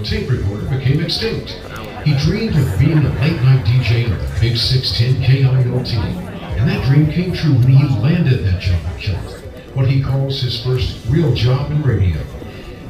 tape recorder became extinct. He dreamed of being a late-night DJ on the Big 610 KILT, and that dream came true when he landed that job at Killer, what he calls his first real job in radio.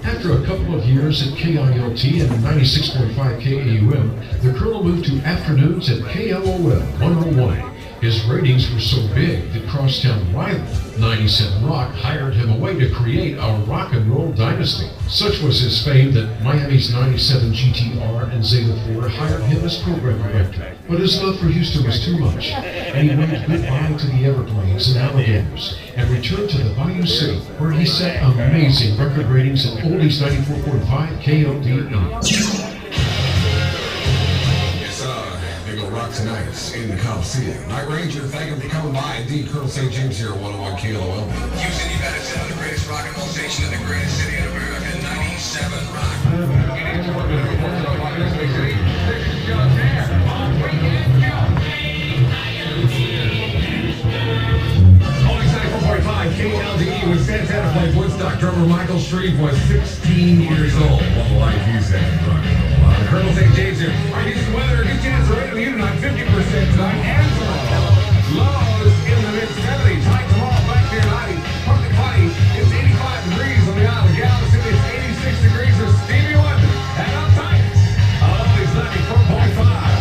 After a couple of years at KILT and 96.5 KAUM, the Colonel moved to afternoons at KLOL 101. His ratings were so big that crosstown rival 97 Rock hired him away to create a rock and roll dynasty. Such was his fame that Miami's 97 GTR and Zeta 4 hired him as program director. But his love for Houston was too much, and he waved goodbye to the Everglades and Alligators and returned to the Bayou City, where he set amazing record ratings at Oldies 94.5 KLDE. Rock tonight in the Coliseum. Night Ranger, thank you for coming by. Indeed, Colonel St. James here at 101 KLOL. Houston, you got it down. The greatest rock and roll station in the greatest city in America, 97 Rock. KLDE with Santana Place. Woodstock drummer Michael Shreve was 16 years old. What a life he's had. Rock and roll. Colonel St. James here. All right, Houston weather. Good chance of rain on you tonight. 50% tonight and tomorrow. Lows in the mid-70s. High tomorrow back there 90. Partly cloudy. It's 85 degrees on the island of Galveston. It's 86 degrees for Stevie Wonder. And uptight. Always 94.5.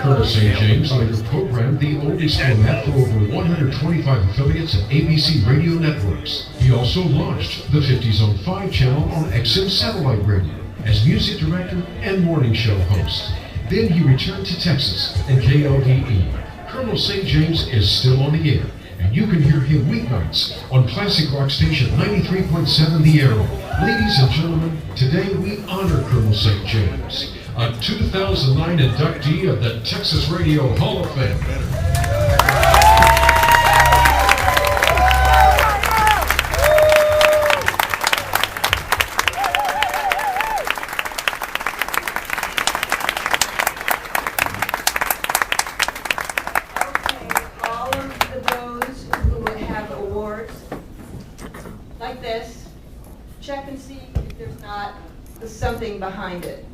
Colonel St. James later programmed the Oldies format for over 125 affiliates and ABC radio networks. He also launched the 50s on 5 channel on XM satellite radio as music director and morning show host. Then he returned to Texas and KLDE. Colonel St. James is still on the air, and you can hear him weeknights on classic rock station 93.7 The Arrow. Ladies and gentlemen, today we honor Colonel St. James, a 2009 inductee of the Texas Radio Hall of Fame. All of those who would have awards like this, check and see if there's not something behind it.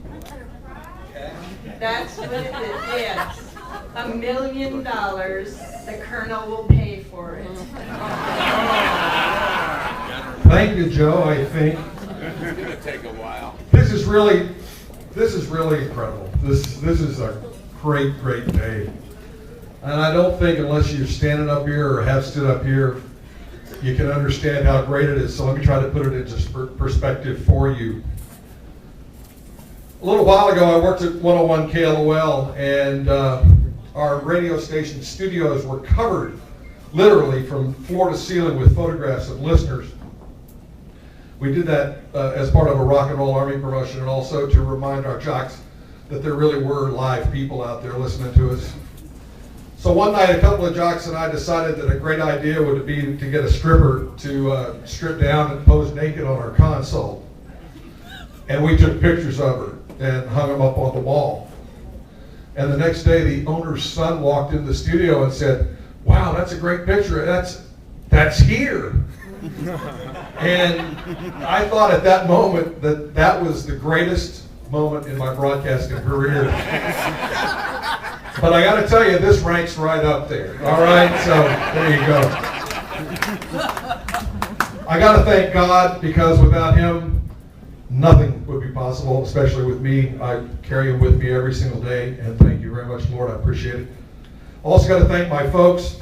That's what it is, yes. $1 million, the Colonel will pay for it. Thank you, Joe, I think. It's gonna take a while. This is really incredible. This is a great day. And I don't think unless you're standing up here or have stood up here, you can understand how great it is. So let me try to put it into perspective for you. A little while ago, I worked at 101 KLOL, and our radio station studios were covered literally from floor to ceiling with photographs of listeners. We did that as part of a rock and roll army promotion, and also to remind our jocks that there really were live people out there listening to us. So one night, a couple of jocks and I decided that a great idea would be to get a stripper to strip down and pose naked on our console. And we took pictures of her and hung them up on the wall. And the next day, the owner's son walked in the studio and said, "Wow, that's a great picture. That's here." And I thought at that moment that was the greatest moment in my broadcasting career. But I got to tell you, this ranks right up there. All right, so there you go. I got to thank God, because without him, nothing would be possible, especially with me. I carry him with me every single day, and thank you very much, Lord. I appreciate it. Also got to thank my folks.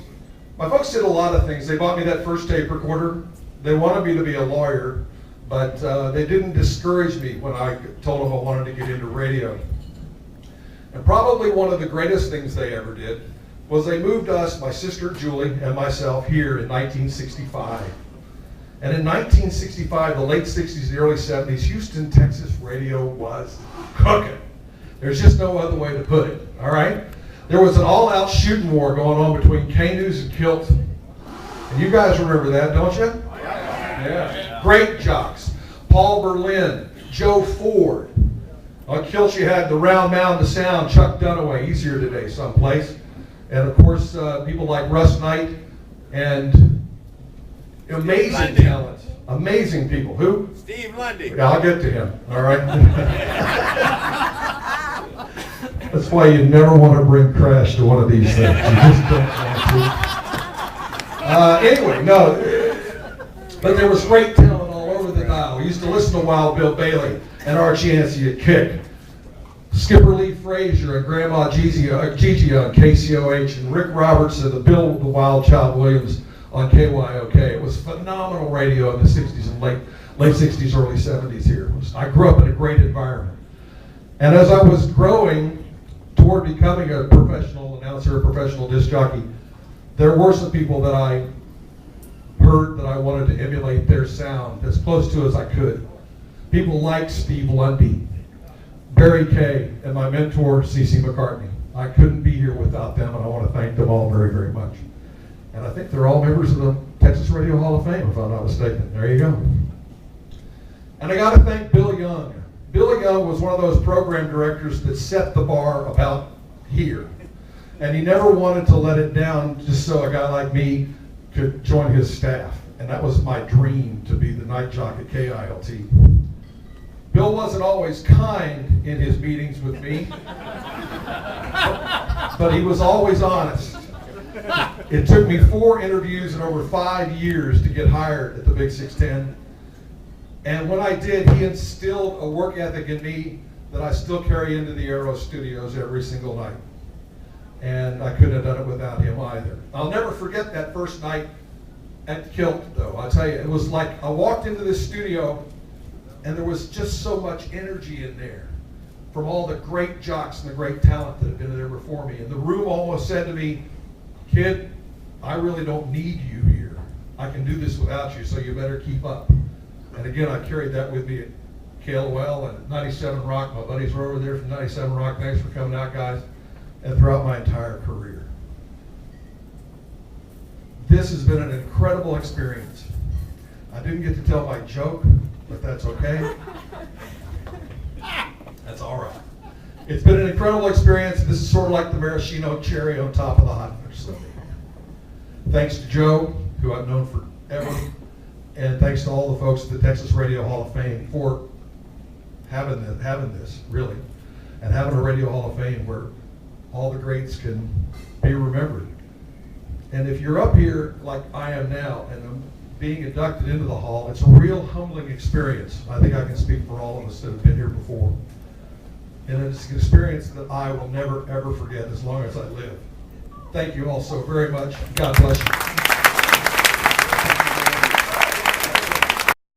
My folks did a lot of things. They bought me that first tape recorder. They wanted me to be a lawyer, but they didn't discourage me when I told them I wanted to get into radio. And probably one of the greatest things they ever did was they moved us, my sister Julie and myself, here in 1965. And in 1965, the late 60s, the early 70s, Houston, Texas radio was cooking. There's just no other way to put it, all right? There was an all-out shooting war going on between K-News and Kilt. And you guys remember that, don't you? Yeah. Great jocks. Paul Berlin, Joe Ford. On Kilt you had the Round Mound of Sound, Chuck Dunaway. He's here today someplace. And of course, people like Russ Knight. And amazing Lundy. talent, amazing people. Who? Steve Lundy. Yeah, I'll get to him, all right? That's why you never want to bring Crash to one of these things. You just don't want to. Anyway, no. But there was great talent all over the dial. We used to listen to Wild Bill Bailey and Archie Yancey at Kick. Skipper Lee Frazier and Grandma Gigi on KCOH, and Rick Robertson, the Bill the Wild Child Williams on KYOK. It was phenomenal radio in the 60s and late 60s, early 70s here. I grew up in a great environment. And as I was growing toward becoming a professional announcer, a professional disc jockey, there were some people that I heard that I wanted to emulate their sound as close to as I could. People like Steve Lundy, Barry Kay, and my mentor, C.C. McCartney. I couldn't be here without them, and I want to thank them all very, very much. And I think they're all members of the Texas Radio Hall of Fame, if I'm not mistaken. There you go. And I got to thank Bill Young. Bill Young was one of those program directors that set the bar about here. And he never wanted to let it down just so a guy like me could join his staff. And that was my dream, to be the night jock at KILT. Bill wasn't always kind in his meetings with me, but he was always honest. It took me 4 interviews and over 5 years to get hired at the Big 610. And when I did, he instilled a work ethic in me that I still carry into the Aero studios every single night. And I couldn't have done it without him either. I'll never forget that first night at Kilt, though. I'll tell you, it was like I walked into this studio and there was just so much energy in there from all the great jocks and the great talent that had been there before me. And the room almost said to me, "Kid, I really don't need you here. I can do this without you, so you better keep up." And again, I carried that with me at KLOL and at 97 Rock. My buddies were over there from 97 Rock. Thanks for coming out, guys. And throughout my entire career. This has been an incredible experience. I didn't get to tell my joke, but that's okay. That's all right. It's been an incredible experience. This is sort of like the maraschino cherry on top of the hot fish sundae. Thanks to Joe, who I've known forever, and thanks to all the folks at the Texas Radio Hall of Fame for having this, really, and having a Radio Hall of Fame where all the greats can be remembered. And if you're up here like I am now, and I'm being inducted into the hall, it's a real humbling experience. I think I can speak for all of us that have been here before. And it's an experience that I will never, ever forget as long as I live. Thank you all so very much. God bless you.